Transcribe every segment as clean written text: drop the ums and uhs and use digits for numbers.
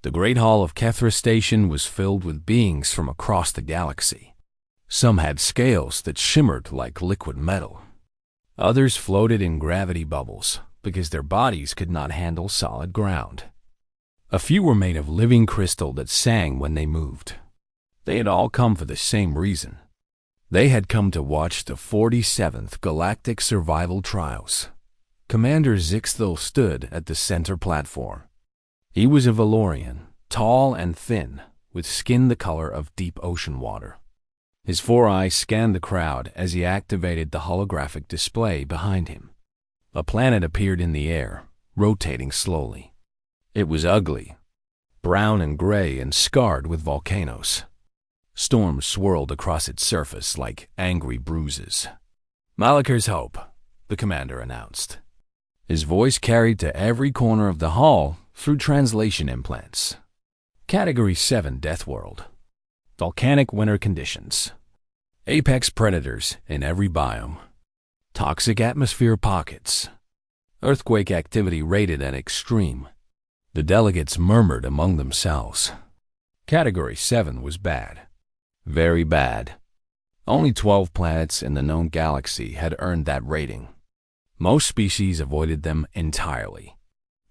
The Great Hall of Kethra Station was filled with beings from across the galaxy. Some had scales that shimmered like liquid metal. Others floated in gravity bubbles because their bodies could not handle solid ground. A few were made of living crystal that sang when they moved. They had all come for the same reason. They had come to watch the 47th Galactic Survival Trials. Commander Zixthil stood at the center platform. He was a Valorian, tall and thin, with skin the color of deep ocean water. His 4 eyes scanned the crowd as he activated the holographic display behind him. A planet appeared in the air, rotating slowly. It was ugly, brown and gray and scarred with volcanoes. Storms swirled across its surface like angry bruises. "Malaker's Hope," the commander announced. His voice carried to every corner of the hall through translation implants. Category 7 Death World. Volcanic winter conditions. Apex predators in every biome. Toxic atmosphere pockets. Earthquake activity rated at extreme. The delegates murmured among themselves. Category 7 was bad. Very bad. Only 12 planets in the known galaxy had earned that rating. Most species avoided them entirely.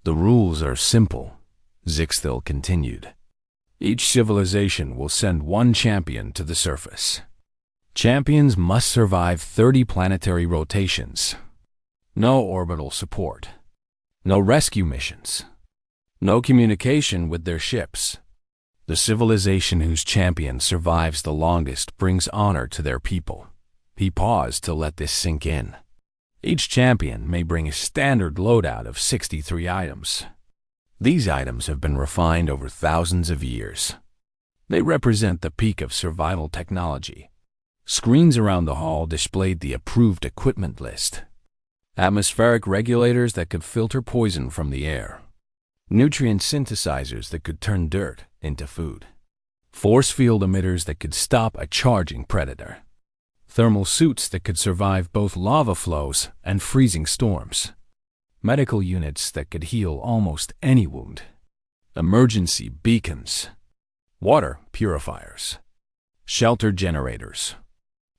"The rules are simple," Zixthil continued. "Each civilization will send one champion to the surface. Champions must survive 30 planetary rotations. No orbital support. No rescue missions. No communication with their ships. The civilization whose champion survives the longest brings honor to their people." He paused to let this sink in. Each champion may bring a standard loadout of 63 items. These items have been refined over thousands of years. They represent the peak of survival technology. Screens around the hall displayed the approved equipment list. Atmospheric regulators that could filter poison from the air. Nutrient synthesizers that could turn dirt into food. Force field emitters that could stop a charging predator. Thermal suits that could survive both lava flows and freezing storms. Medical units that could heal almost any wound. Emergency beacons. Water purifiers. Shelter generators.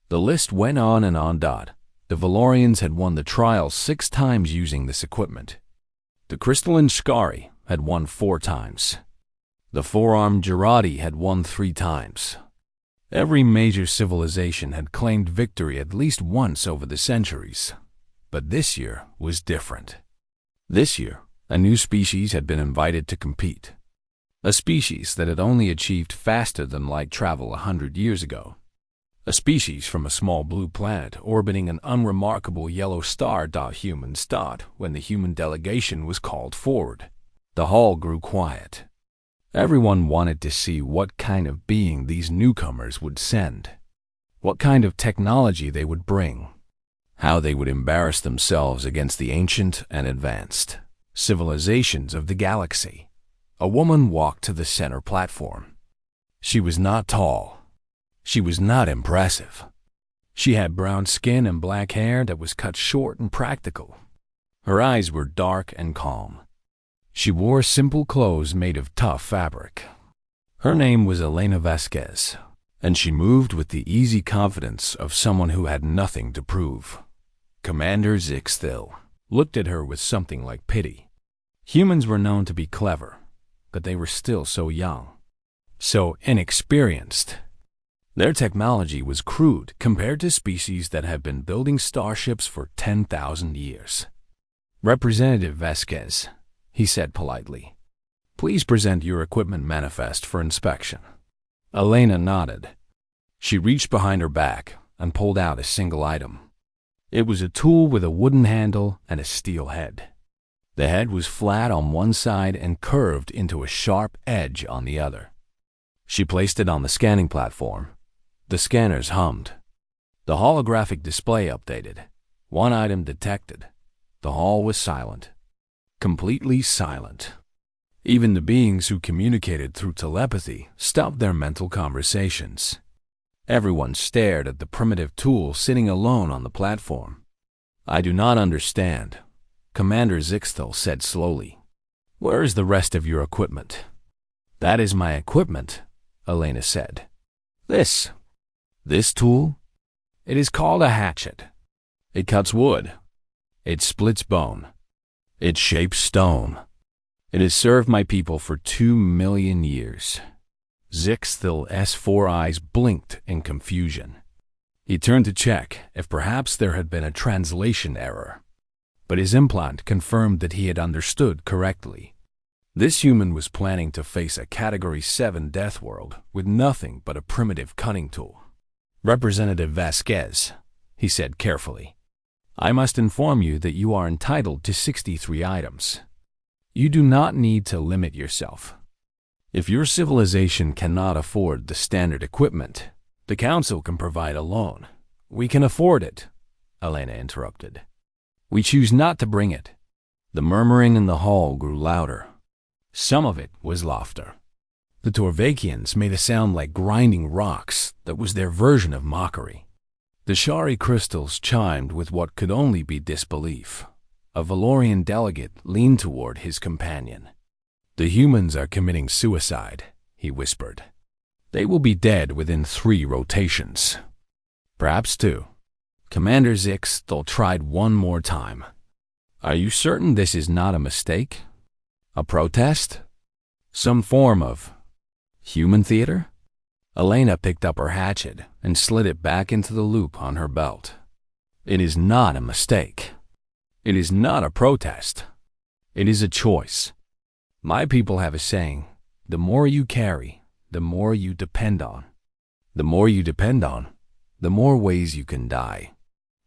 The list went on and on. The Valorians had won the trial 6 times using this equipment. The crystalline Shkari had won 4 times. The 4-armed Girardi had won 3 times. Every major civilization had claimed victory at least once over the centuries. But this year was different. This year, a new species had been invited to compete. A species that had only achieved faster than light travel 100 years ago. A species from a small blue planet orbiting an unremarkable yellow star. Humans. When the human delegation was called forward, the hall grew quiet. Everyone wanted to see what kind of being these newcomers would send, what kind of technology they would bring, how they would embarrass themselves against the ancient and advanced civilizations of the galaxy. A woman walked to the center platform. She was not tall. She was not impressive. She had brown skin and black hair that was cut short and practical. Her eyes were dark and calm. She wore simple clothes made of tough fabric. Her name was Elena Vasquez, and she moved with the easy confidence of someone who had nothing to prove. Commander Zixthil looked at her with something like pity. Humans were known to be clever, but they were still so young, so inexperienced. Their technology was crude compared to species that had been building starships for 10,000 years. "Representative Vasquez," he said politely, "please present your equipment manifest for inspection." Elena nodded. She reached behind her back and pulled out a single item. It was a tool with a wooden handle and a steel head. The head was flat on one side and curved into a sharp edge on the other. She placed it on the scanning platform. The scanners hummed. The holographic display updated. 1 item detected. The hall was silent. Completely silent. Even the beings who communicated through telepathy stopped their mental conversations. Everyone stared at the primitive tool sitting alone on the platform. "I do not understand," Commander Zixthil said slowly. "Where is the rest of your equipment?" That is my equipment, Elena said. This tool? It is called a hatchet. It cuts wood. It splits bone. It shapes stone. It has served my people for 2 million years. Zixthil's 4 eyes blinked in confusion. He turned to check if perhaps there had been a translation error, but his implant confirmed that he had understood correctly. This human was planning to face a Category 7 death world with nothing but a primitive cutting tool. Representative Vasquez, he said carefully, I must inform you that you are entitled to 63 items. You do not need to limit yourself. If your civilization cannot afford the standard equipment, the Council can provide a loan. We can afford it, Elena interrupted. We choose not to bring it. The murmuring in the hall grew louder. Some of it was laughter. The Torvakians made a sound like grinding rocks that was their version of mockery. The Shari crystals chimed with what could only be disbelief. A Valorian delegate leaned toward his companion. The humans are committing suicide, he whispered. They will be dead within 3 rotations. Perhaps 2. Commander Zixthil tried one more time. Are you certain this is not a mistake? A protest? Some form of human theater? Elena picked up her hatchet and slid it back into the loop on her belt. It is not a mistake. It is not a protest. It is a choice. My people have a saying, the more you carry, the more you depend on. The more you depend on, the more ways you can die.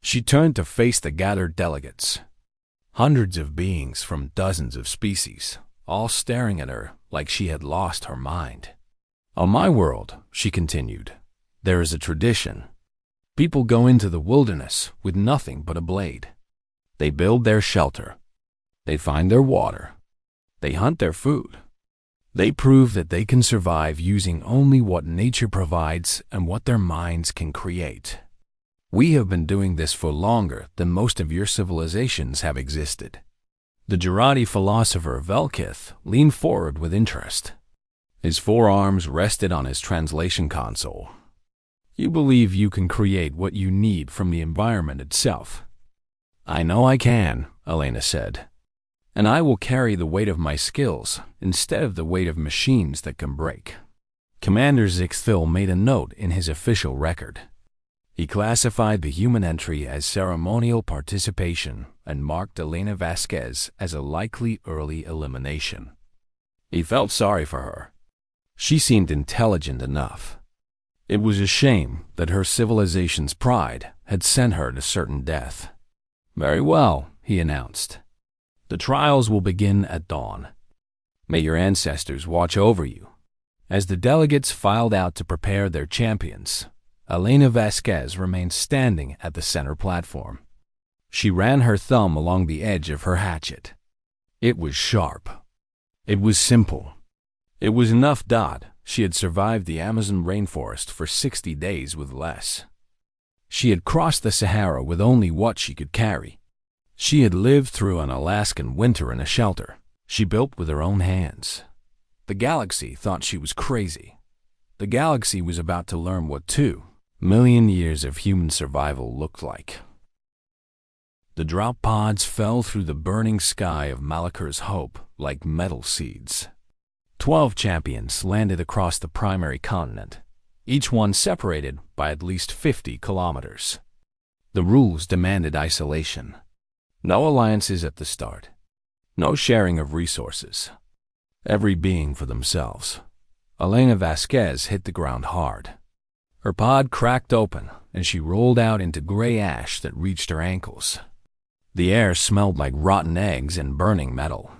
She turned to face the gathered delegates. Hundreds of beings from dozens of species, all staring at her like she had lost her mind. On my world, she continued, there is a tradition. People go into the wilderness with nothing but a blade. They build their shelter. They find their water. They hunt their food. They prove that they can survive using only what nature provides and what their minds can create. We have been doing this for longer than most of your civilizations have existed. The Gerati philosopher Velkith leaned forward with interest. His forearms rested on his translation console. You believe you can create what you need from the environment itself. I know I can, Elena said. And I will carry the weight of my skills instead of the weight of machines that can break. Commander Zixthil made a note in his official record. He classified the human entry as ceremonial participation and marked Elena Vasquez as a likely early elimination. He felt sorry for her. She seemed intelligent enough. It was a shame that her civilization's pride had sent her to certain death. Very well, he announced. The trials will begin at dawn. May your ancestors watch over you. As the delegates filed out to prepare their champions, Elena Vasquez remained standing at the center platform. She ran her thumb along the edge of her hatchet. It was sharp. It was simple. It was enough. She had survived the Amazon rainforest for 60 days with less. She had crossed the Sahara with only what she could carry. She had lived through an Alaskan winter in a shelter she built with her own hands. The galaxy thought she was crazy. The galaxy was about to learn what 2 million years of human survival looked like. The drop pods fell through the burning sky of Malakur's hope like metal seeds. 12 champions landed across the primary continent, each one separated by at least 50 kilometers. The rules demanded isolation. No alliances at the start. No sharing of resources. Every being for themselves. Elena Vasquez hit the ground hard. Her pod cracked open, and she rolled out into gray ash that reached her ankles. The air smelled like rotten eggs and burning metal.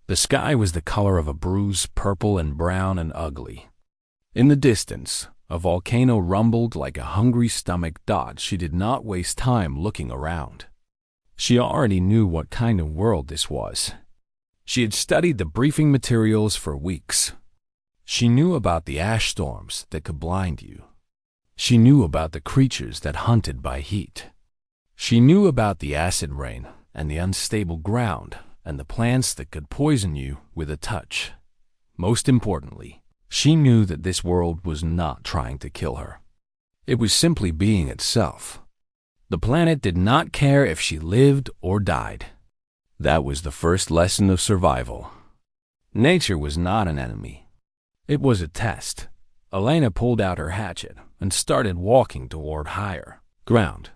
The sky was the color of a bruise, purple and brown and ugly. In the distance, a volcano rumbled like a hungry stomach. She did not waste time looking around. She already knew what kind of world this was. She had studied the briefing materials for weeks. She knew about the ash storms that could blind you. She knew about the creatures that hunted by heat. She knew about the acid rain and the unstable ground and the plants that could poison you with a touch. most importantly, she knew that this world was not trying to kill her. It was simply being itself. The planet did not care if she lived or died. That was the first lesson of survival. Nature was not an enemy. It was a test. Elena pulled out her hatchet and started walking toward higher ground.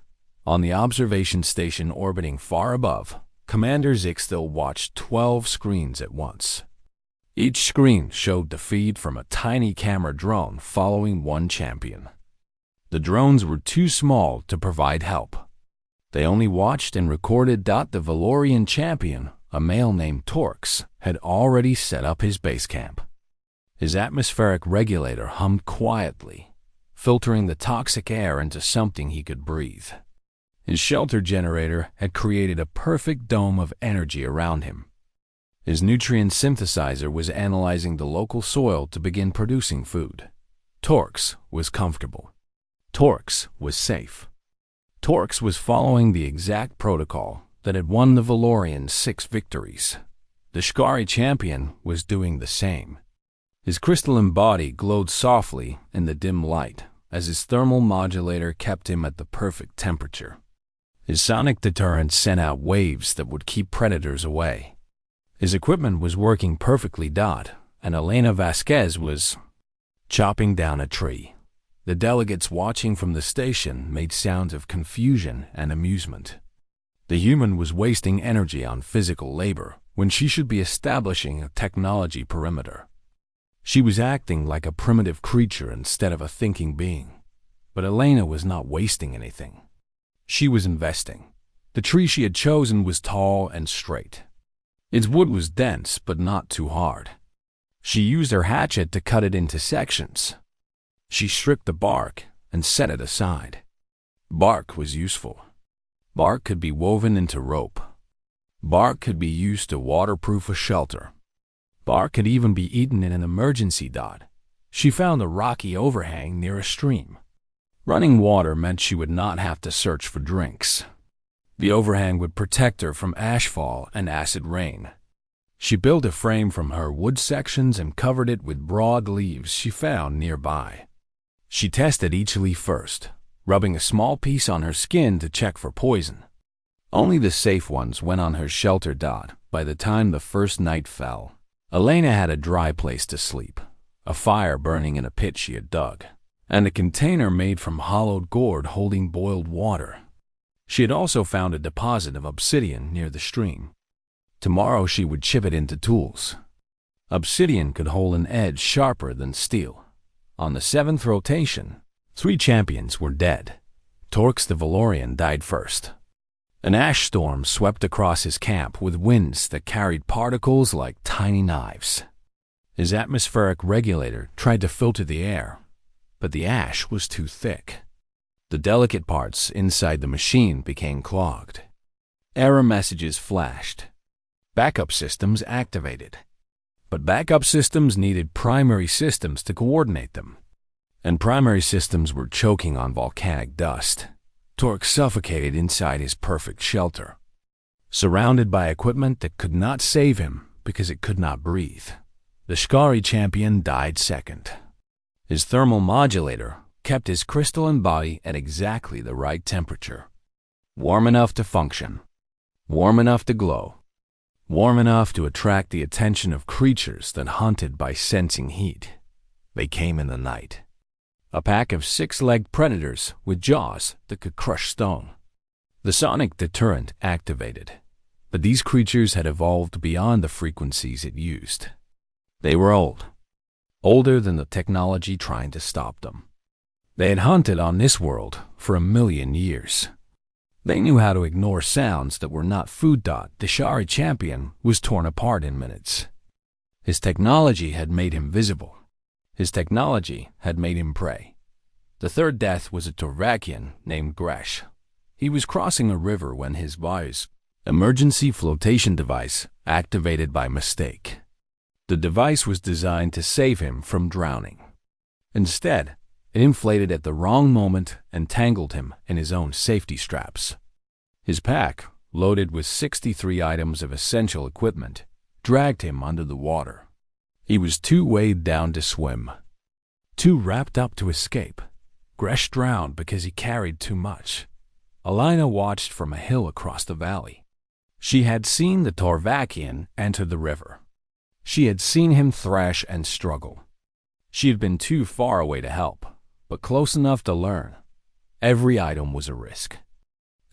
On the observation station orbiting far above, Commander Zixtil watched 12 screens at once. Each screen showed the feed from a tiny camera drone following one champion. The drones were too small to provide help. They only watched and recorded that the Valorian champion, a male named Torx, had already set up his base camp. His atmospheric regulator hummed quietly, filtering the toxic air into something he could breathe. His shelter generator had created a perfect dome of energy around him. His nutrient synthesizer was analyzing the local soil to begin producing food. Torx was comfortable. Torx was safe. Torx was following the exact protocol that had won the Valorians 6 victories. The Shkari champion was doing the same. His crystalline body glowed softly in the dim light as his thermal modulator kept him at the perfect temperature. His sonic deterrent sent out waves that would keep predators away. His equipment was working perfectly, and Elena Vasquez was chopping down a tree. The delegates watching from the station made sounds of confusion and amusement. The human was wasting energy on physical labor when she should be establishing a technology perimeter. She was acting like a primitive creature instead of a thinking being. But Elena was not wasting anything. She was investing. The tree she had chosen was tall and straight. Its wood was dense but not too hard. She used her hatchet to cut it into sections. She stripped the bark and set it aside. Bark was useful. Bark could be woven into rope. Bark could be used to waterproof a shelter. Bark could even be eaten in an emergency. She found a rocky overhang near a stream. Running water meant she would not have to search for drinks. The overhang would protect her from ashfall and acid rain. She built a frame from her wood sections and covered it with broad leaves she found nearby. She tested each leaf first, rubbing a small piece on her skin to check for poison. Only the safe ones went on her shelter. By the time the first night fell, Elena had a dry place to sleep, a fire burning in a pit she had dug, and a container made from hollowed gourd holding boiled water. She had also found a deposit of obsidian near the stream. Tomorrow she would chip it into tools. Obsidian could hold an edge sharper than steel. On the 7th rotation, 3 champions were dead. Torx the Valorian died first. An ash storm swept across his camp with winds that carried particles like tiny knives. His atmospheric regulator tried to filter the air, but the ash was too thick. The delicate parts inside the machine became clogged. Error messages flashed. Backup systems activated. But backup systems needed primary systems to coordinate them. And primary systems were choking on volcanic dust. Torx suffocated inside his perfect shelter, surrounded by equipment that could not save him because it could not breathe. The Shkari champion died second. His thermal modulator kept his crystalline body at exactly the right temperature. Warm enough to function. Warm enough to glow. Warm enough to attract the attention of creatures that hunted by sensing heat. They came in the night. A pack of 6-legged predators with jaws that could crush stone. The sonic deterrent activated, but these creatures had evolved beyond the frequencies it used. They were old, older than the technology trying to stop them. They had hunted on this world for 1,000,000 years. They knew how to ignore sounds that were not food. The Shkari champion was torn apart in minutes. His technology had made him visible. His technology had made him prey. The third death was a Torvakian named Gresh. He was crossing a river when his wise emergency flotation device activated by mistake. The device was designed to save him from drowning. Instead, it inflated at the wrong moment and tangled him in his own safety straps. His pack, loaded with 63 items of essential equipment, dragged him under the water. He was too weighed down to swim, too wrapped up to escape. Gresh drowned because he carried too much. Elena watched from a hill across the valley. She had seen the Torvakian enter the river. She had seen him thrash and struggle. She had been too far away to help, but close enough to learn. Every item was a risk.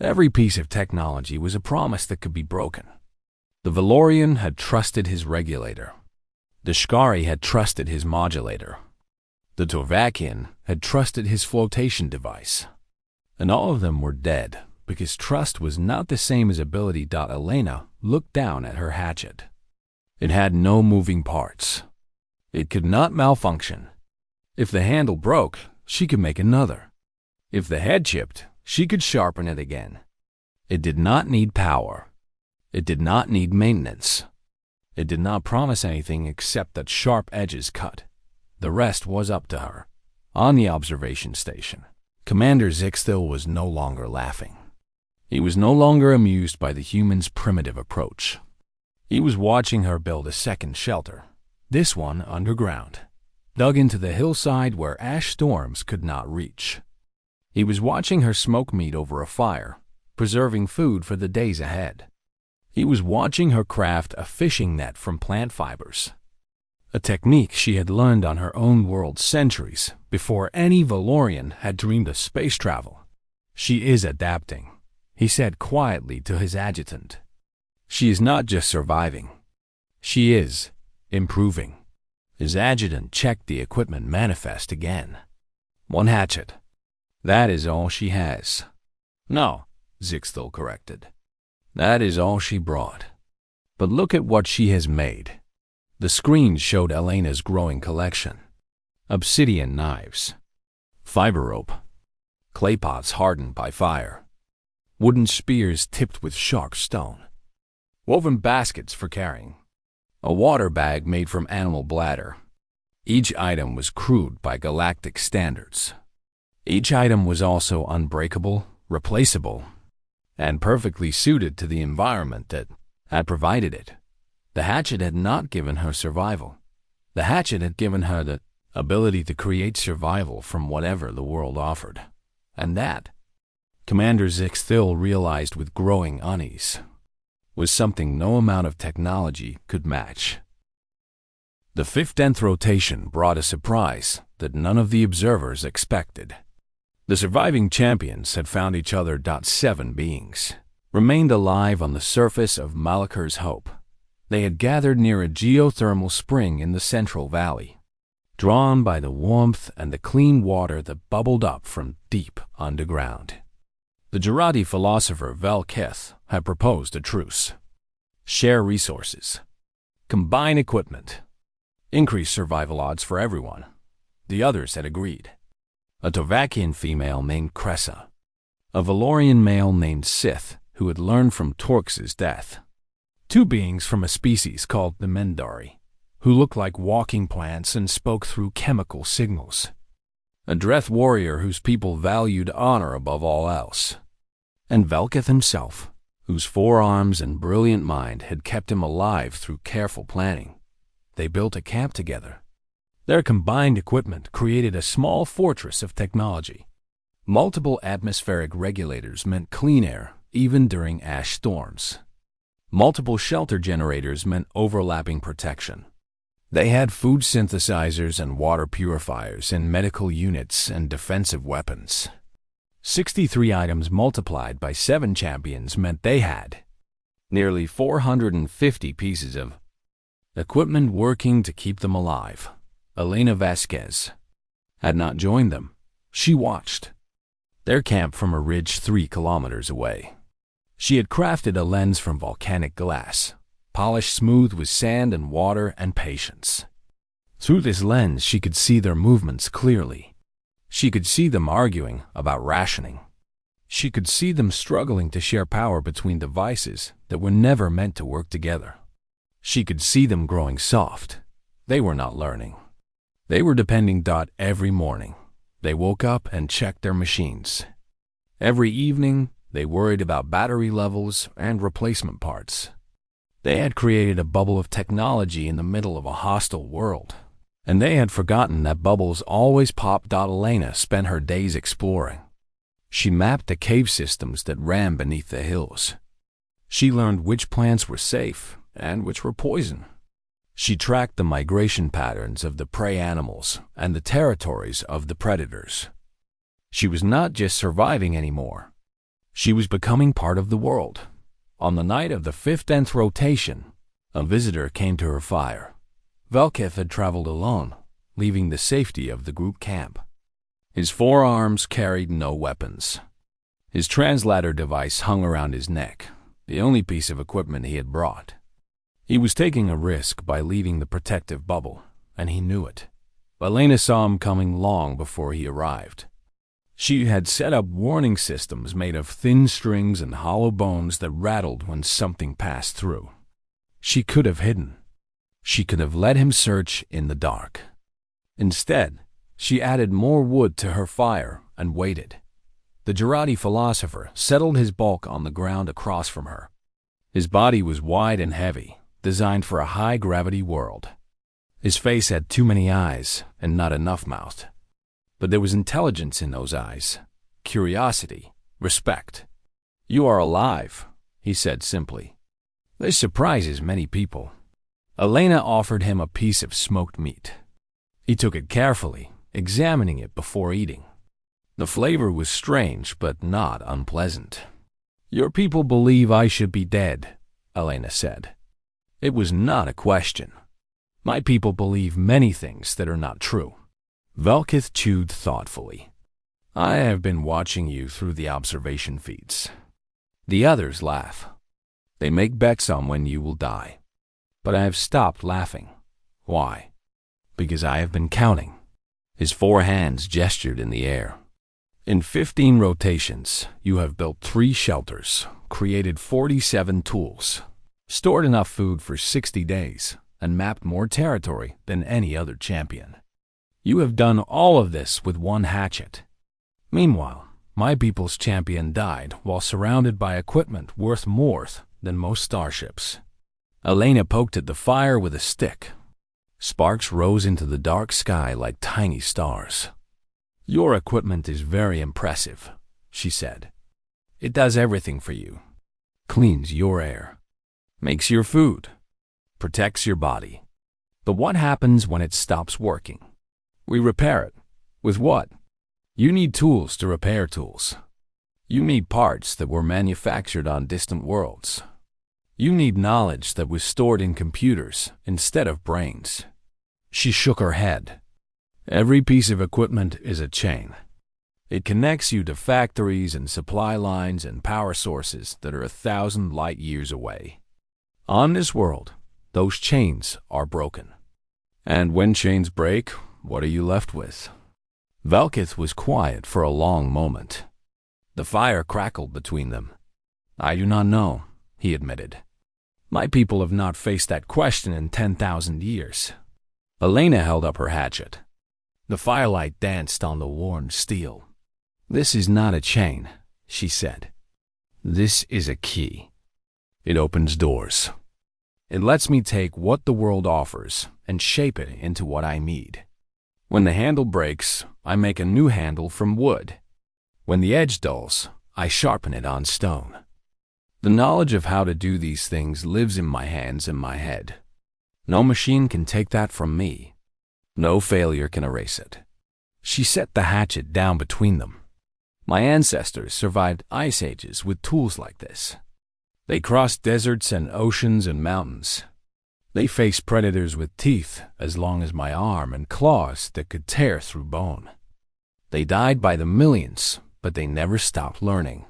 Every piece of technology was a promise that could be broken. The Valorian had trusted his regulator. The Shkari had trusted his modulator. The Torvakian had trusted his flotation device. And all of them were dead because trust was not the same as ability. Elena looked down at her hatchet. It had no moving parts. It could not malfunction. If the handle broke, she could make another. If the head chipped, she could sharpen it again. It did not need power. It did not need maintenance. It did not promise anything except that sharp edges cut. The rest was up to her. On the observation station, Commander Zixthil was no longer laughing. He was no longer amused by the human's primitive approach. He was watching her build a second shelter, this one underground, dug into the hillside where ash storms could not reach. He was watching her smoke meat over a fire, preserving food for the days ahead. He was watching her craft a fishing net from plant fibers, a technique she had learned on her own world centuries before any Valorian had dreamed of space travel. She is adapting, he said quietly to his adjutant. She is not just surviving. She is improving. His adjutant checked the equipment manifest again. One hatchet. That is all she has. No, Zixthil corrected. That is all she brought. But look at what she has made. The screen showed Elena's growing collection. Obsidian knives, fiber rope, clay pots hardened by fire, wooden spears tipped with sharp stone, woven baskets for carrying, a water bag made from animal bladder. Each item was crude by galactic standards. Each item was also unbreakable, replaceable, and perfectly suited to the environment that had provided it. The hatchet had not given her survival. The hatchet had given her the ability to create survival from whatever the world offered. And that, Commander Zixthil realized with growing unease, was something no amount of technology could match. The 15th rotation brought a surprise that none of the observers expected. The surviving champions had found each other. 7 beings remained alive on the surface of Malakar's Hope. They had gathered near a geothermal spring in the Central Valley, drawn by the warmth and the clean water that bubbled up from deep underground. The Jarati philosopher Velkith had proposed a truce. Share resources. Combine equipment. Increase survival odds for everyone. The others had agreed. A Torvakian female named Cressa. A Valorian male named Sith, who had learned from Torx's death. 2 beings from a species called the Mendari, who looked like walking plants and spoke through chemical signals. A Dreth warrior whose people valued honor above all else. And Velkith himself, whose forearms and brilliant mind had kept him alive through careful planning. They built a camp together. Their combined equipment created a small fortress of technology. Multiple atmospheric regulators meant clean air even during ash storms. Multiple shelter generators meant overlapping protection. They had food synthesizers and water purifiers in medical units and defensive weapons. 63 items multiplied by 7 champions meant they had nearly 450 pieces of equipment working to keep them alive. Elena Vasquez had not joined them. She watched their camp from a ridge 3 kilometers away. She had crafted a lens from volcanic glass, polished smooth with sand and water and patience. Through this lens, she could see their movements clearly. She could see them arguing about rationing. She could see them struggling to share power between devices that were never meant to work together. She could see them growing soft. They were not learning. They were depending. Every morning, they woke up and checked their machines. Every evening, they worried about battery levels and replacement parts. They had created a bubble of technology in the middle of a hostile world, and they had forgotten that bubbles always pop. Elena spent her days exploring. She mapped the cave systems that ran beneath the hills. She learned which plants were safe and which were poison. She tracked the migration patterns of the prey animals and the territories of the predators. She was not just surviving anymore. She was becoming part of the world. On the night of the 15th rotation, a visitor came to her fire. Velkith had traveled alone, leaving the safety of the group camp. His forearms carried no weapons. His translator device hung around his neck, the only piece of equipment he had brought. He was taking a risk by leaving the protective bubble, and he knew it. Elena saw him coming long before he arrived. She had set up warning systems made of thin strings and hollow bones that rattled when something passed through. She could have hidden. She could have let him search in the dark. Instead, she added more wood to her fire and waited. The Gerati philosopher settled his bulk on the ground across from her. His body was wide and heavy, designed for a high-gravity world. His face had too many eyes and not enough mouth. But there was intelligence in those eyes, curiosity, respect. "You are alive," he said simply. This surprises many people. Elena offered him a piece of smoked meat. He took it carefully, examining it before eating. The flavor was strange, but not unpleasant. "Your people believe I should be dead," Elena said. It was not a question. "My people believe many things that are not true." Velkith chewed thoughtfully. "I have been watching you through the observation feeds. The others laugh. They make bets on when you will die. But I have stopped laughing. Why? Because I have been counting." His four hands gestured in the air. "In 15 rotations, you have built 3 shelters, created 47 tools, stored enough food for 60 days, and mapped more territory than any other champion. You have done all of this with 1 hatchet. Meanwhile, my people's champion died while surrounded by equipment worth more than most starships." Elena poked at the fire with a stick. Sparks rose into the dark sky like tiny stars. "Your equipment is very impressive," she said. "It does everything for you. Cleans your air, makes your food, protects your body. But what happens when it stops working? We repair it. With what? You need tools to repair tools. You need parts that were manufactured on distant worlds. You need knowledge that was stored in computers instead of brains." She shook her head. "Every piece of equipment is a chain. It connects you to factories and supply lines and power sources that are 1,000 light years away. On this world, those chains are broken. And when chains break, what are you left with?" Velkith was quiet for a long moment. The fire crackled between them. "I do not know," he admitted. "My people have not faced that question in 10,000 years." Elena held up her hatchet. The firelight danced on the worn steel. "This is not a chain," she said. "This is a key. It opens doors. It lets me take what the world offers and shape it into what I need. When the handle breaks, I make a new handle from wood. When the edge dulls, I sharpen it on stone. The knowledge of how to do these things lives in my hands and my head. No machine can take that from me. No failure can erase it." She set the hatchet down between them. "My ancestors survived ice ages with tools like this. They crossed deserts and oceans and mountains. They faced predators with teeth as long as my arm and claws that could tear through bone. They died by the millions, but they never stopped learning.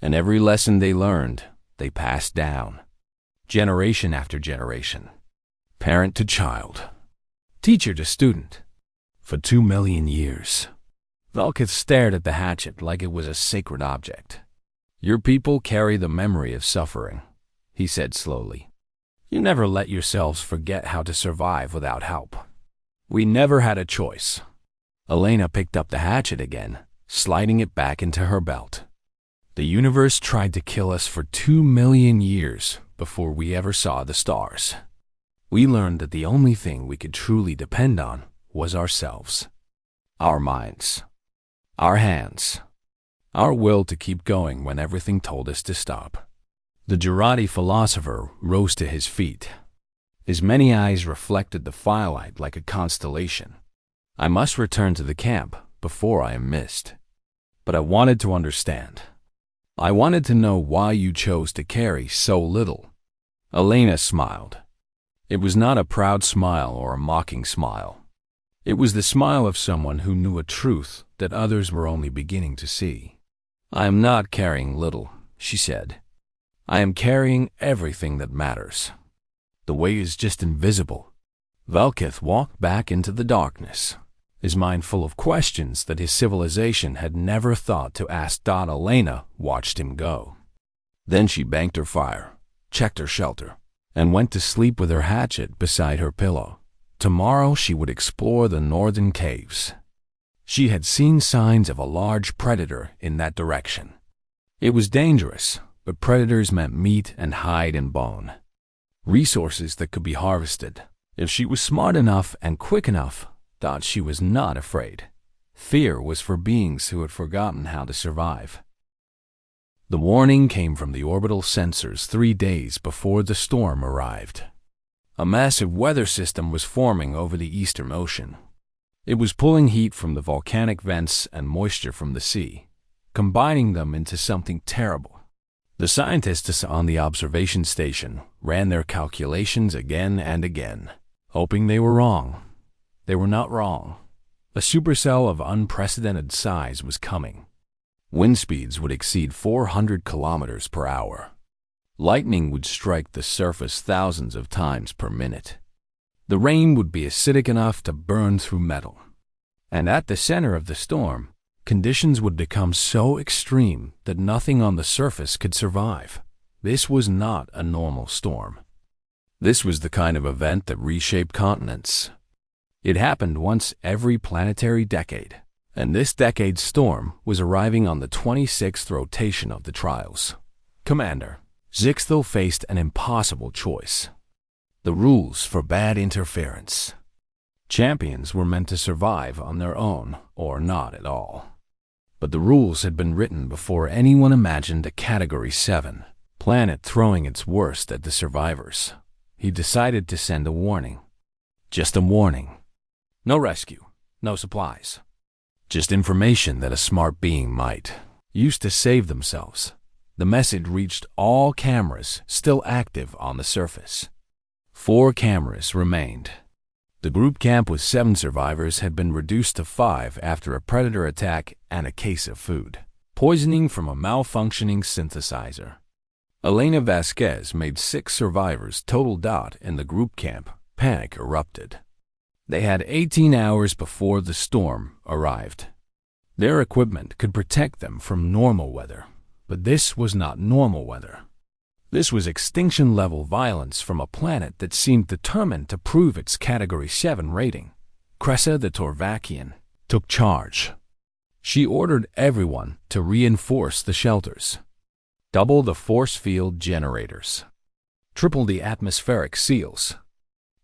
And every lesson they learned, they passed down. Generation after generation. Parent to child. Teacher to student. For 2 million years." Velkith stared at the hatchet like it was a sacred object. "Your people carry the memory of suffering," he said slowly. "You never let yourselves forget how to survive without help. We never had a choice." Elena picked up the hatchet again, sliding it back into her belt. "The universe tried to kill us for 2 million years, before we ever saw the stars. We learned that the only thing we could truly depend on was ourselves, our minds, our hands, our will to keep going when everything told us to stop. The Jurati philosopher rose to his feet. His many eyes reflected the firelight like a constellation. I must return to the camp before I am missed. But I wanted to understand. I wanted to know why you chose to carry so little. Elena smiled. It was not a proud smile or a mocking smile. It was the smile of someone who knew a truth that others were only beginning to see. I am not carrying little, she said. I am carrying everything that matters. The way is just invisible. Velkith walked back into the darkness, his mind full of questions that his civilization had never thought to ask. Elena watched him go. Then she banked her fire, checked her shelter, and went to sleep with her hatchet beside her pillow. Tomorrow she would explore the northern caves. She had seen signs of a large predator in that direction. It was dangerous, but predators meant meat and hide and bone. Resources that could be harvested. If she was smart enough and quick enough, she was not afraid. Fear was for beings who had forgotten how to survive. The warning came from the orbital sensors 3 days before the storm arrived. A massive weather system was forming over the Eastern Ocean. It was pulling heat from the volcanic vents and moisture from the sea, combining them into something terrible. The scientists on the observation station ran their calculations again and again, hoping they were wrong. They were not wrong. A supercell of unprecedented size was coming. Wind speeds would exceed 400 kilometers per hour. Lightning would strike the surface thousands of times per minute. The rain would be acidic enough to burn through metal. And at the center of the storm, conditions would become so extreme that nothing on the surface could survive. This was not a normal storm. This was the kind of event that reshaped continents. It happened once every planetary decade, and this decade's storm was arriving on the 26th rotation of the trials. Commander, Zixthel faced an impossible choice. The rules forbade interference. Champions were meant to survive on their own or not at all. But the rules had been written before anyone imagined a Category 7 planet throwing its worst at the survivors. He decided to send a warning. Just a warning. No rescue, no supplies. Just information that a smart being might use to save themselves. The message reached all cameras still active on the surface. 4 cameras remained. The group camp with 7 survivors had been reduced to 5 after a predator attack and a case of food poisoning from a malfunctioning synthesizer. Elena Vasquez made 6 survivors total. In the group camp, panic erupted. They had 18 hours before the storm arrived. Their equipment could protect them from normal weather, but this was not normal weather. This was extinction-level violence from a planet that seemed determined to prove its Category 7 rating. Cressa the Torvakian took charge. She ordered everyone to reinforce the shelters, double the force field generators, triple the atmospheric seals.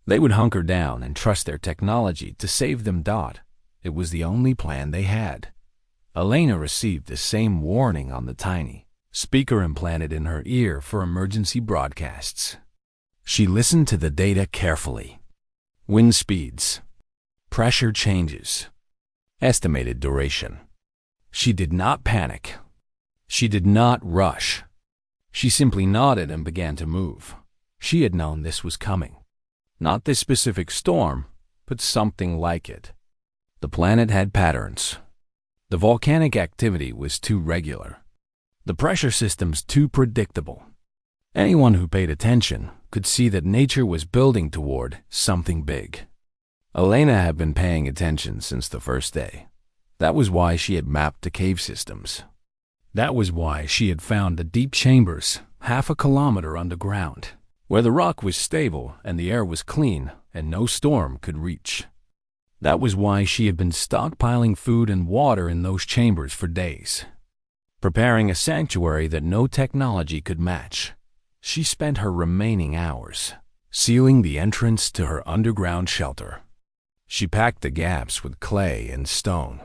They would hunker down and trust their technology to save them. It was the only plan they had. Elena received the same warning on the tiny speaker implanted in her ear for emergency broadcasts. She listened to the data carefully. Wind speeds, pressure changes, estimated duration. She did not panic. She did not rush. She simply nodded and began to move. She had known this was coming. Not this specific storm, but something like it. The planet had patterns. The volcanic activity was too regular. The pressure systems too predictable. Anyone who paid attention could see that nature was building toward something big. Elena had been paying attention since the first day. That was why she had mapped the cave systems. That was why she had found the deep chambers half a kilometer underground, where the rock was stable and the air was clean and no storm could reach. That was why she had been stockpiling food and water in those chambers for days, preparing a sanctuary that no technology could match. She spent her remaining hours sealing the entrance to her underground shelter. She packed the gaps with clay and stone,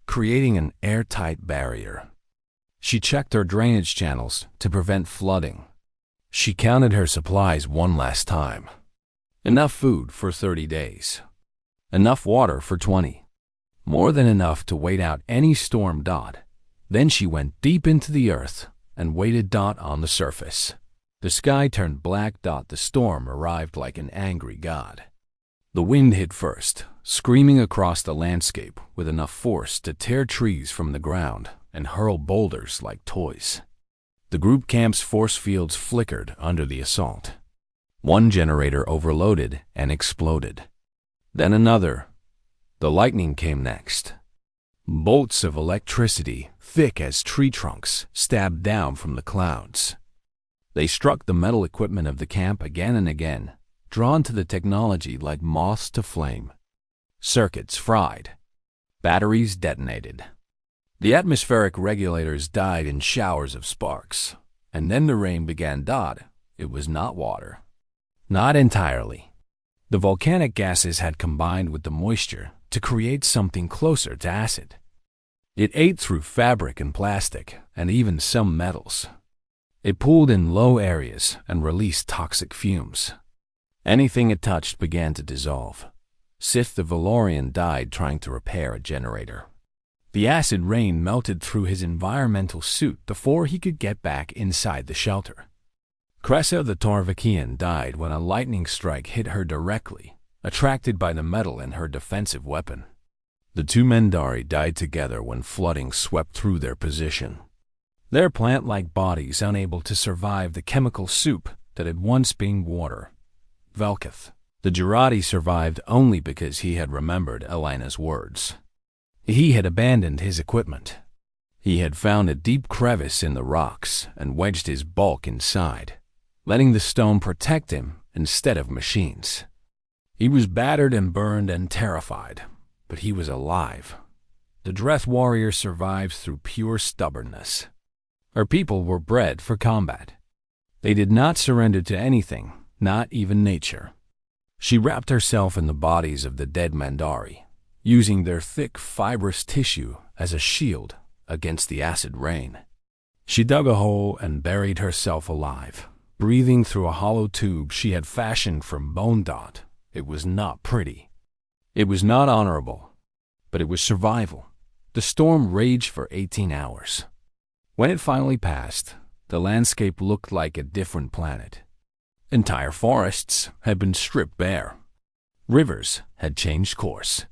creating an airtight barrier. She checked her drainage channels to prevent flooding. She counted her supplies one last time. Enough food for 30 days. Enough water for 20. More than enough to wait out any storm. Then she went deep into the earth and waited. On the surface, the sky turned black. The storm arrived like an angry god. The wind hit first, screaming across the landscape with enough force to tear trees from the ground and hurl boulders like toys. The group camp's force fields flickered under the assault. One generator overloaded and exploded. Then another. The lightning came next. Bolts of electricity, thick as tree trunks, stabbed down from the clouds. They struck the metal equipment of the camp again and again, drawn to the technology like moths to flame. Circuits fried. Batteries detonated. The atmospheric regulators died in showers of sparks. And then the rain began. It was not water. Not entirely. The volcanic gases had combined with the moisture to create something closer to acid. It ate through fabric and plastic, and even some metals. It pooled in low areas and released toxic fumes. Anything it touched began to dissolve. Sith the Valorian died trying to repair a generator. The acid rain melted through his environmental suit before he could get back inside the shelter. Cressa the Torvakian died when a lightning strike hit her directly, attracted by the metal in her defensive weapon. The two Mendari died together when flooding swept through their position. Their plant-like bodies unable to survive the chemical soup that had once been water. Velkith, the Jurati, survived only because he had remembered Elena's words. He had abandoned his equipment. He had found a deep crevice in the rocks and wedged his bulk inside, letting the stone protect him instead of machines. He was battered and burned and terrified, but he was alive. The Dreth warrior survived through pure stubbornness. Her people were bred for combat. They did not surrender to anything, not even nature. She wrapped herself in the bodies of the dead Mandari, using their thick, fibrous tissue as a shield against the acid rain. She dug a hole and buried herself alive, breathing through a hollow tube she had fashioned from bone. It was not pretty. It was not honorable, but it was survival. The storm raged for 18 hours. When it finally passed, the landscape looked like a different planet. Entire forests had been stripped bare. Rivers had changed course.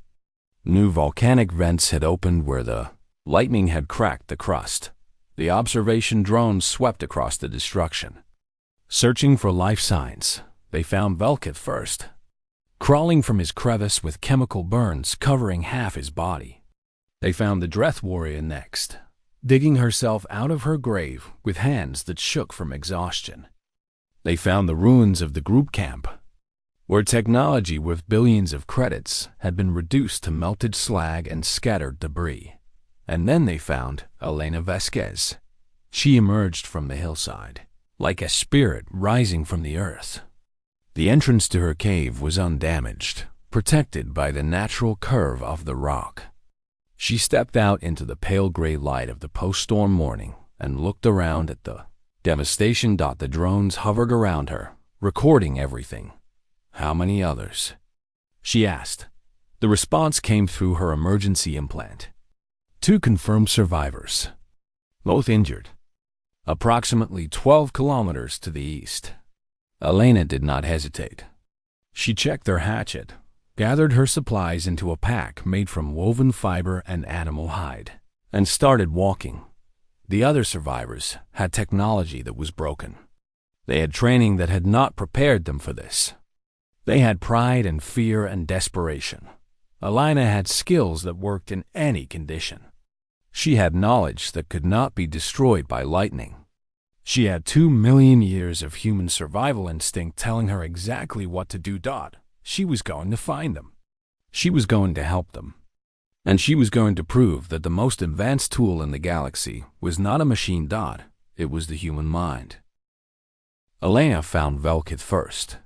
New volcanic vents had opened where the lightning had cracked the crust. The observation drones swept across the destruction. Searching for life signs, they found Velkith first, crawling from his crevice with chemical burns covering half his body. They found the Dreth warrior next, digging herself out of her grave with hands that shook from exhaustion. They found the ruins of the group camp, where technology with billions of credits had been reduced to melted slag and scattered debris. And then they found Elena Vasquez. She emerged from the hillside, like a spirit rising from the earth. The entrance to her cave was undamaged, protected by the natural curve of the rock. She stepped out into the pale gray light of the post-storm morning and looked around at the devastation. The drones hovered around her, recording everything. How many others? She asked. The response came through her emergency implant. 2 confirmed survivors, both injured. Approximately 12 kilometers to the east. Elena did not hesitate. She checked their hatchet, gathered her supplies into a pack made from woven fiber and animal hide, and started walking. The other survivors had technology that was broken. They had training that had not prepared them for this. They had pride and fear and desperation. Elena had skills that worked in any condition. She had knowledge that could not be destroyed by lightning. She had 2 million years of human survival instinct telling her exactly what to do. She was going to find them. She was going to help them. And she was going to prove that the most advanced tool in the galaxy was not a machine. It was the human mind. Elena found Velkith first.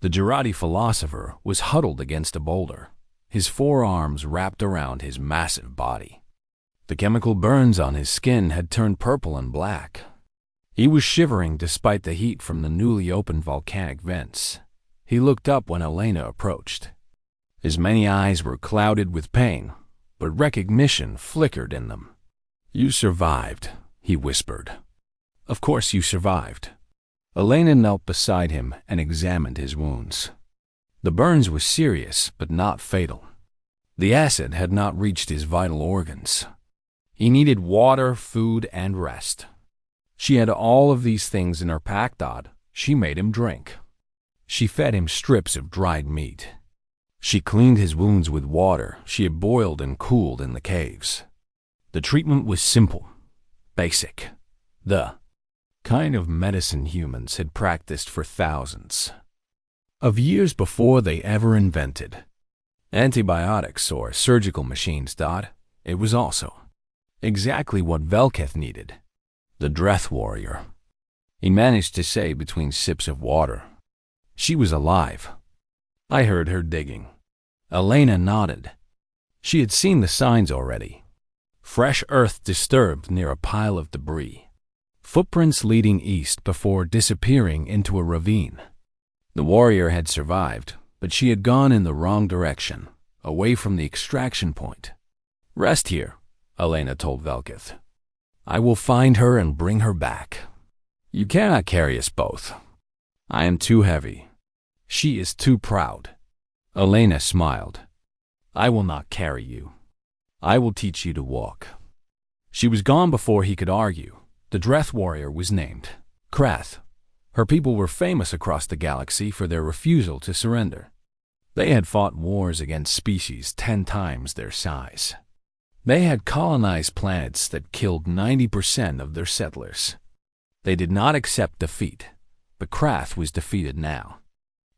The Gerati philosopher was huddled against a boulder, his forearms wrapped around his massive body. The chemical burns on his skin had turned purple and black. He was shivering despite the heat from the newly opened volcanic vents. He looked up when Elena approached. His many eyes were clouded with pain, but recognition flickered in them. "You survived," he whispered. "Of course you survived." Elena knelt beside him and examined his wounds. The burns were serious, but not fatal. The acid had not reached his vital organs. He needed water, food, and rest. She had all of these things in her pack. She made him drink. She fed him strips of dried meat. She cleaned his wounds with water she had boiled and cooled in the caves. The treatment was simple, basic, the kind of medicine humans had practiced for thousands of years before they ever invented antibiotics or surgical machines. It was also exactly what Velkith needed. The Dreth warrior, he managed to say between sips of water. She was alive. I heard her digging. Elena nodded. She had seen the signs already. Fresh earth disturbed near a pile of debris. Footprints leading east before disappearing into a ravine. The warrior had survived, but she had gone in the wrong direction, away from the extraction point. "Rest here," Elena told Velkith. "I will find her and bring her back. You cannot carry us both. I am too heavy. She is too proud." Elena smiled. "I will not carry you. I will teach you to walk." She was gone before he could argue. The Dreth warrior was named Krath. Her people were famous across the galaxy for their refusal to surrender. They had fought wars against species 10 times their size. They had colonized planets that killed 90% of their settlers. They did not accept defeat, but Krath was defeated now.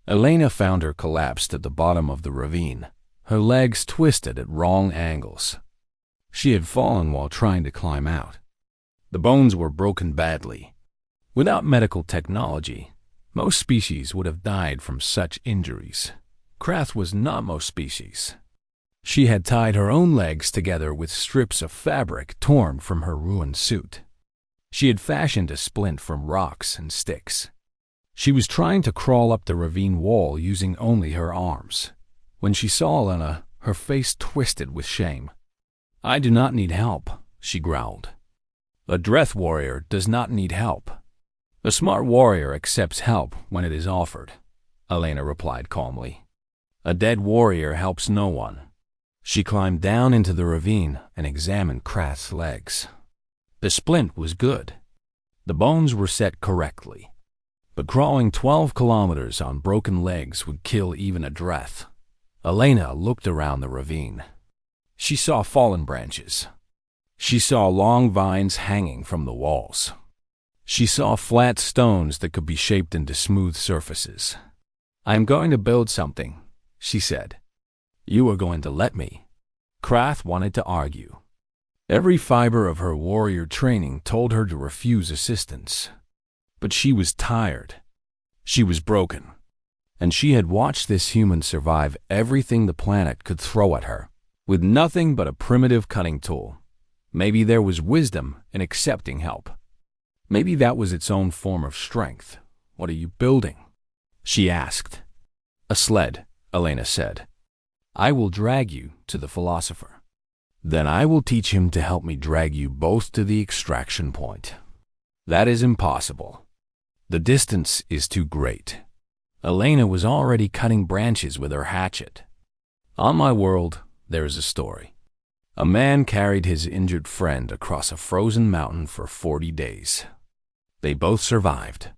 Elena found her collapsed at the bottom of the ravine, her legs twisted at wrong angles. She had fallen while trying to climb out. The bones were broken badly. Without medical technology, most species would have died from such injuries. Krath was not most species. She had tied her own legs together with strips of fabric torn from her ruined suit. She had fashioned a splint from rocks and sticks. She was trying to crawl up the ravine wall using only her arms. When she saw Elena, her face twisted with shame. "I do not need help," she growled. "A Dreth warrior does not need help. A smart warrior accepts help when it is offered," Elena replied calmly. "A dead warrior helps no one." She climbed down into the ravine and examined Krath's legs. The splint was good. The bones were set correctly. But crawling 12 kilometers on broken legs would kill even a Dreth. Elena looked around the ravine. She saw fallen branches. She saw long vines hanging from the walls. She saw flat stones that could be shaped into smooth surfaces. "I am going to build something," she said. "You are going to let me." Krath wanted to argue. Every fiber of her warrior training told her to refuse assistance. But she was tired. She was broken. And she had watched this human survive everything the planet could throw at her, with nothing but a primitive cutting tool. Maybe there was wisdom in accepting help. Maybe that was its own form of strength. "What are you building?" she asked. "A sled," Elena said. "I will drag you to the philosopher. Then I will teach him to help me drag you both to the extraction point." "That is impossible. The distance is too great." Elena was already cutting branches with her hatchet. "On my world, there is a story. A man carried his injured friend across a frozen mountain for 40 days. They both survived.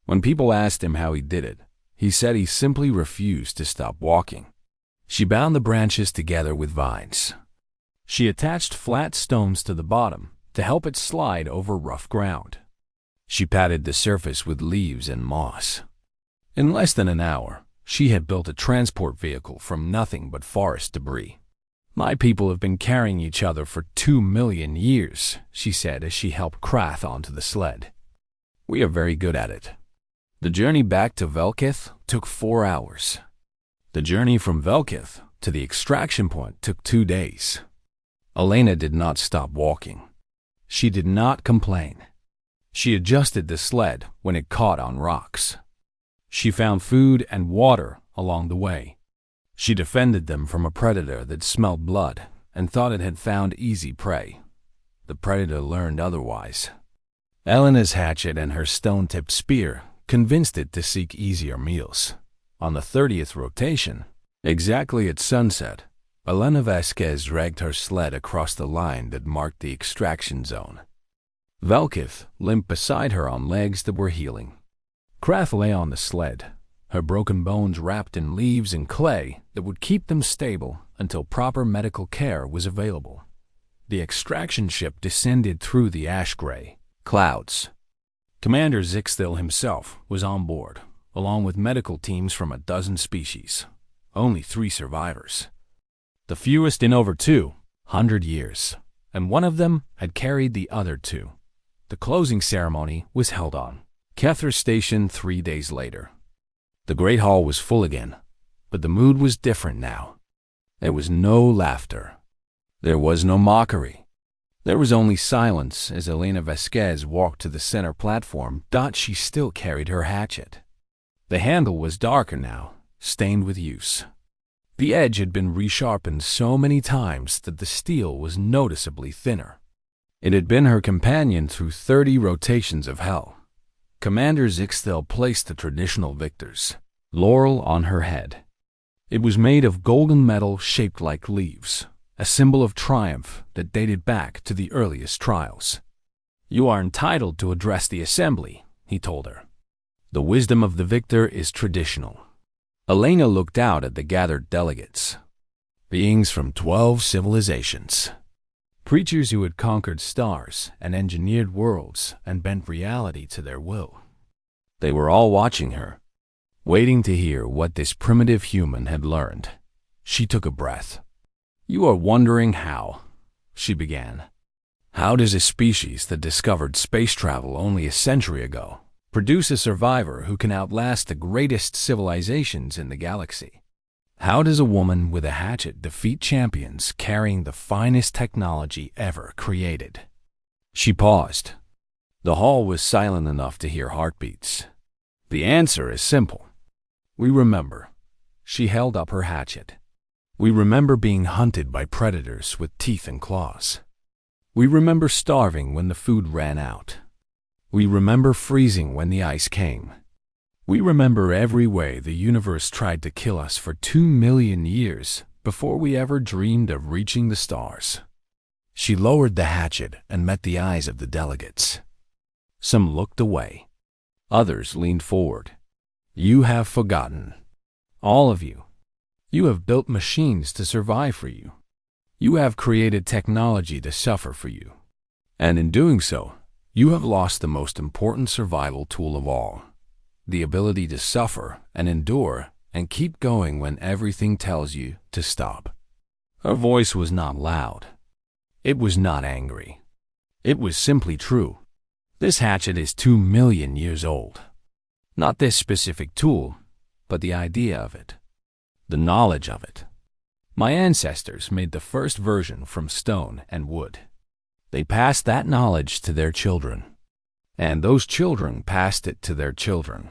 When people asked him how he did it, he said he simply refused to stop walking." She bound the branches together with vines. She attached flat stones to the bottom to help it slide over rough ground. She patted the surface with leaves and moss. In less than an hour, she had built a transport vehicle from nothing but forest debris. "My people have been carrying each other for 2 million years, she said as she helped Krath onto the sled. "We are very good at it." The journey back to Velkith took 4 hours. The journey from Velkith to the extraction point took 2 days. Elena did not stop walking. She did not complain. She adjusted the sled when it caught on rocks. She found food and water along the way. She defended them from a predator that smelled blood and thought it had found easy prey. The predator learned otherwise. Elena's hatchet and her stone-tipped spear convinced it to seek easier meals. On the 30th rotation, exactly at sunset, Elena Vasquez dragged her sled across the line that marked the extraction zone. Velkith limped beside her on legs that were healing. Krath lay on the sled, her broken bones wrapped in leaves and clay that would keep them stable until proper medical care was available. The extraction ship descended through the ash-gray clouds. Commander Zixthil himself was on board, along with medical teams from a dozen species. Only 3 survivors. The fewest in over 200 years, and one of them had carried the other 2. The closing ceremony was held on Kethra Station 3 days later. The Great Hall was full again, but the mood was different now. There was no laughter. There was no mockery. There was only silence as Elena Vasquez walked to the center platform. She still carried her hatchet. The handle was darker now, stained with use. The edge had been resharpened so many times that the steel was noticeably thinner. It had been her companion through 30 rotations of hell. Commander Zixthil placed the traditional victor's laurel on her head. It was made of golden metal shaped like leaves, a symbol of triumph that dated back to the earliest trials. "You are entitled to address the assembly," he told her. "The wisdom of the victor is traditional." Elena looked out at the gathered delegates. Beings from 12 civilizations. Creatures who had conquered stars and engineered worlds and bent reality to their will. They were all watching her, waiting to hear what this primitive human had learned. She took a breath. "You are wondering how," she began. "How does a species that discovered space travel only a century ago produce a survivor who can outlast the greatest civilizations in the galaxy? How does a woman with a hatchet defeat champions carrying the finest technology ever created?" She paused. The hall was silent enough to hear heartbeats. "The answer is simple. We remember." She held up her hatchet. "We remember being hunted by predators with teeth and claws. We remember starving when the food ran out. We remember freezing when the ice came. We remember every way the universe tried to kill us for 2 million years before we ever dreamed of reaching the stars." She lowered the hatchet and met the eyes of the delegates. Some looked away. Others leaned forward. "You have forgotten. All of you. You have built machines to survive for you. You have created technology to suffer for you. And in doing so, you have lost the most important survival tool of all, the ability to suffer and endure and keep going when everything tells you to stop." Her voice was not loud. It was not angry. It was simply true. This hatchet is 2 million years old. Not this specific tool, but the idea of it, the knowledge of it. My ancestors made the first version from stone and wood. They passed that knowledge to their children, and those children passed it to their children,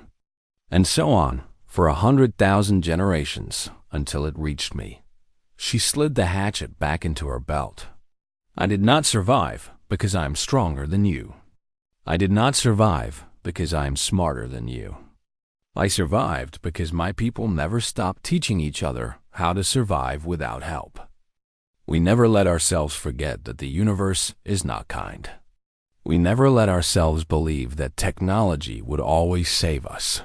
and so on for 100,000 generations until it reached me. She slid the hatchet back into her belt. "I did not survive because I am stronger than you. I did not survive because I am smarter than you. I survived because my people never stopped teaching each other how to survive without help. We never let ourselves forget that the universe is not kind. We never let ourselves believe that technology would always save us."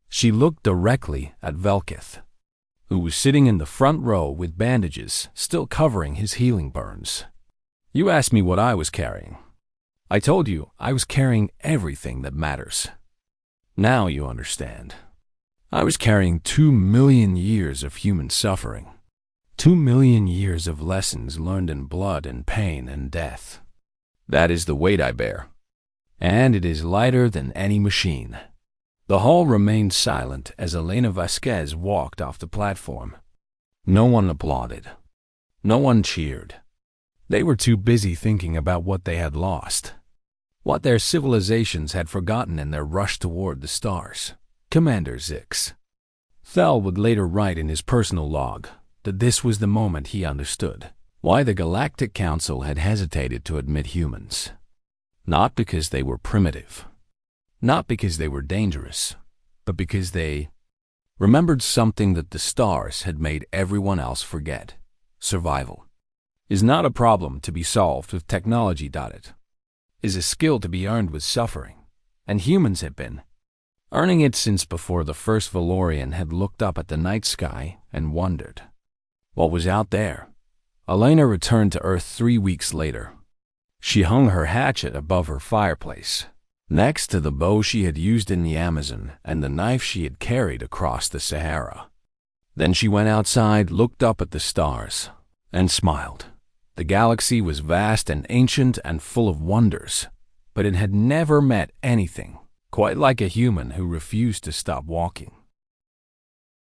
She looked directly at Velkith, who was sitting in the front row with bandages still covering his healing burns. "You asked me what I was carrying. I told you I was carrying everything that matters. Now you understand. I was carrying 2 million years of human suffering. 2 million years of lessons learned in blood and pain and death. That is the weight I bear, and it is lighter than any machine. The hall remained silent as Elena Vasquez walked off the platform. No one applauded. No one cheered. They were too busy thinking about what they had lost, what their civilizations had forgotten in their rush toward the stars. Commander Zix Thel would later write in his personal log that this was the moment he understood why the Galactic Council had hesitated to admit humans. Not because they were primitive, not because they were dangerous, but because they remembered something that the stars had made everyone else forget. Survival is not a problem to be solved with technology. It is a skill to be earned with suffering, and humans had been earning it since before the first Valorian had looked up at the night sky and wondered what was out there. Elena returned to Earth 3 weeks later. She hung her hatchet above her fireplace, next to the bow she had used in the Amazon and the knife she had carried across the Sahara. Then she went outside, looked up at the stars, and smiled. The galaxy was vast and ancient and full of wonders, but it had never met anything quite like a human who refused to stop walking.